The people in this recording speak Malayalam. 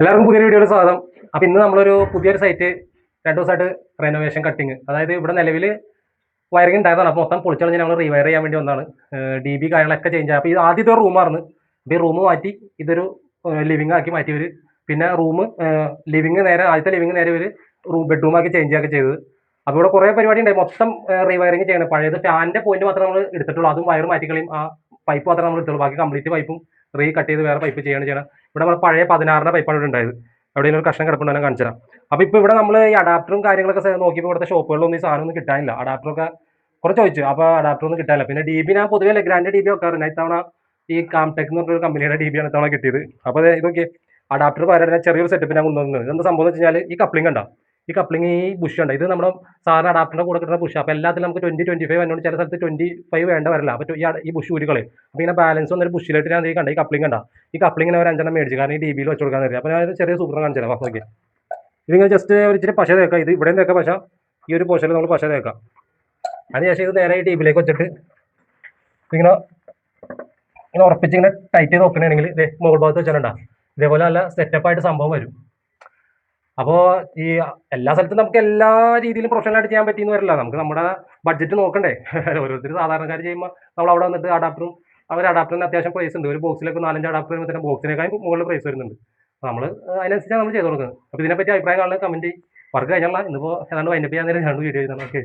എല്ലാവർക്കും പുതിയൊരു വീഡിയോയിൽ സ്വാഗതം. അപ്പോൾ ഇന്ന് നമ്മളൊരു പുതിയൊരു സൈറ്റ് 2 ദിവസമായിട്ട് റെനോവേഷൻ കട്ടിങ്, അതായത് ഇവിടെ നിലവിൽ വയറിംഗ് ഉണ്ടായതാണ്. അപ്പോൾ മൊത്തം പൊളിച്ചളഞ്ഞ് ഞങ്ങൾ റീവയർ ചെയ്യാൻ വേണ്ടി വന്നതാണ്. DB കാര്യങ്ങളൊക്കെ ചേഞ്ച് ആയി. അപ്പോൾ ഇത് ആദ്യത്തെ ഒരു റൂമായിരുന്നു. അപ്പോൾ ഈ റൂം മാറ്റി ഇതൊരു ലിവിംഗ് ആക്കി മാറ്റിയവർ. പിന്നെ ലിവിംഗ് നേരെ ആദ്യത്തെ ലിവിംഗ് നേരെ ഒരു ബെഡ്റൂമാക്കി ചേഞ്ച് ആക്കി ചെയ്തത്. അപ്പോൾ ഇവിടെ കുറേ പരിപാടി ഉണ്ടായി. മൊത്തം റീവയറിംഗ് ചെയ്യണം. പഴയത് ഫാനിൻ്റെ പോയിന്റ് മാത്രമേ നമ്മൾ എടുത്തിട്ടുള്ളൂ. അതും വയർ മാറ്റിക്കളയും. ആ പൈപ്പ് മാത്രമേ നമ്മൾ എടുത്തുള്ളൂ. ബാക്കി കംപ്ലീറ്റ് പൈപ്പും കട്ട് ചെയ്ത് വേറെ പൈപ്പ് ചെയ്യണം. ഇവിടെ നമ്മൾ പഴയ 16 പൈപ്പാണ് ഇവിടെ ഉണ്ടായത്. എവിടെയെങ്കിലും ഒരു കഷ്ണം കിടപ്പുണ്ടെങ്കിൽ കാണിച്ചു തരാം. അപ്പോൾ ഇപ്പോൾ ഇവിടെ നമ്മൾ ഈ അഡാപ്റ്ററും കാര്യങ്ങളൊക്കെ നോക്കിയപ്പോൾ ഇവിടുത്തെ ഷോപ്പുകളിലൊന്നും ഈ സാധനമൊന്നും കിട്ടാനില്ല. അഡാപ്റ്ററൊക്കെ കുറച്ച് ചോദിച്ചു. അപ്പോൾ അഡാപ്റ്ററൊന്നും കിട്ടാനില്ല. പിന്നെ DB ഞാൻ പൊതുവെ ലെഗ്രാൻഡ് DB വെക്കാറുണ്ട്. ഇത്തവണ ഈ കാംടെക് എന്ന് പറഞ്ഞൊരു കമ്പനിയുടെ DB ആണ് ഇത്തവണ കിട്ടിയത്. അപ്പോൾ ഇതൊക്കെ അഡാപ്റ്റർ പകരം ചെറിയൊരു സെറ്റപ്പ് ഞാൻ കൊണ്ടുവന്നത്. ഇതെന്താ സംഭവം എന്ന് വെച്ച് കഴിഞ്ഞാൽ ഈ കപ്ലിംഗ് ഉണ്ടോ, ഈ കപ്ലിംഗ് ഈ ബുഷ് ഉണ്ട്, ഇത് നമ്മുടെ സാധാരണ അഡാപ്റ്ററിന്റെ കൂടെ കിട്ടുന്ന ബുഷ്. അപ്പോൾ എല്ലാത്തിലും നമുക്ക് 20-25 എന്നോട് ചില സ്ഥലത്ത് 25 വേണ്ട വരില്ല. അപ്പോൾ ഈ ബുഷ് ഊരികളെ അപ്പോൾ ഇങ്ങനെ ബാലൻസ് വന്നൊരു ബുഷിലായിട്ട് ഞാൻ കണ്ട ഈ കപ്ലിംഗ് ഉണ്ടാ, ഈ കപ്ലിങ്ങിന് ഒരു 5 മേടിച്ചു. കാരണം ഈ DB വെച്ച് കൊടുക്കാൻ തരിക. അപ്പോൾ ഞാൻ ചെറിയ സൂപ്പർ കാണിച്ചു തരാം. നോക്കി ഇതിങ്ങനെ ജസ്റ്റ് ഒരു ഇച്ചിരി പശ തേക്കാം. ഇത് ഇവിടെയും തേക്കാം പശ, ഈ ഒരു പോഷനിൽ നമ്മൾ പശ തേക്കാം. അതിനുശേഷം ഇത് നേരെ ഈ DB-ലേക്ക് വെച്ചിട്ട് ഇങ്ങനെ ഉറപ്പിച്ച് ഇങ്ങനെ ടൈറ്റ് ചെയ്ത് നോക്കണമെങ്കിൽ ഇത് മുകൾ ഭാഗത്ത് വെച്ചിട്ടുണ്ടാ ഇതേപോലെ നല്ല സെറ്റപ്പായിട്ട് സംഭവം വരും. അപ്പോൾ ഈ എല്ലാ സ്ഥലത്തും നമുക്ക് എല്ലാ രീതിയിലും പ്രൊഫഷണലായിട്ട് ചെയ്യാൻ പറ്റിയെന്ന് വരില്ല. നമുക്ക് നമ്മുടെ ബഡ്ജറ്റ് നോക്കണ്ടേ. ഓരോരുത്തർ സാധാരണക്കാർ ചെയ്യുമ്പോൾ നമ്മൾ അവിടെ വന്നിട്ട് അഡാപ്റ്ററിന് അത്യാവശ്യം പ്രൈസ് ഉണ്ട്. ഒരു ബോക്സിലേക്ക് 4-5 അഡാപ്റ്റർ വരുമ്പോൾ തന്നെ ബോക്സിനേക്കാൾ മുകളിൽ പ്രൈസ് വരുന്നുണ്ട്. നമ്മൾ അതിനനുസരിച്ചാണ് നമ്മൾ ചെയ്ത് കൊടുക്കുന്നത്. അപ്പോൾ ഇതിനെപ്പറ്റി അഭിപ്രായം കാണുന്നത് കമൻറ്റ് വർക്ക് കഴിഞ്ഞാൽ ഇന്നിപ്പോൾ ഏതാണ്ട് വൈൻഡപ്പ് ചെയ്യാൻ നേരം 2 വീഡിയോ ചെയ്താണ്. ഓക്കെ.